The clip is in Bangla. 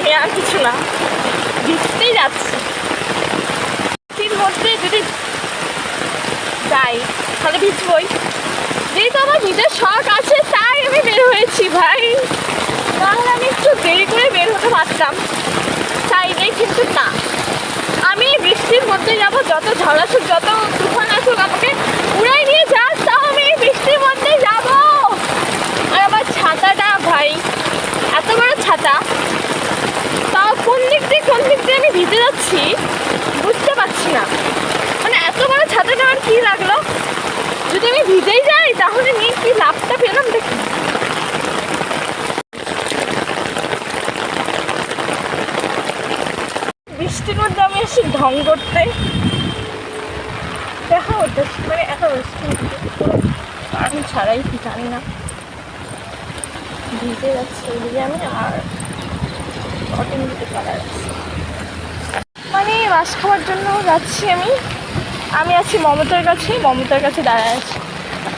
আমি আর কিছু না, ভিজতেই যাচ্ছি। বৃষ্টির মধ্যে যদি যাই তাহলে ভিজবই, যেহেতু আমার ভিজার শখ আছে তাই আমি বের হয়েছি ভাই। তাহলে আমি একটু দেরি করে বের হতে পারতাম চাইলে, কিন্তু না, আমি বৃষ্টির মধ্যে যাব। যত ঝড় আসুক, যত তুফান আসুক, আমাকে উড়াই নিয়ে যাক, তাও আমি এই বৃষ্টির মধ্যে যাব। আর আমার ছাতাটা ভাই, এত বড় ছাতা, তাও কোন দিক দিয়ে আমি ভিজে যাচ্ছি বুঝতে পারছি না। মানে এত বড় ছাতাটা আমার কী লাগলো, যদি আমি ভিজেই যাই তাহলে নিয়ে কি লাভটা পেলাম দেখি। বৃষ্টির মধ্যে আমি এসে ঢং করতে দেখা হতো, মানে এত বৃষ্টি আমি ছাড়াই কি জানি না, ভিজে যাচ্ছে এদিকে আমি। আর কটন দিতে পারা যাচ্ছে, মানে বাস খাওয়ার জন্য যাচ্ছি আমি। আছি মমতার কাছে দাঁড়ায় আছি।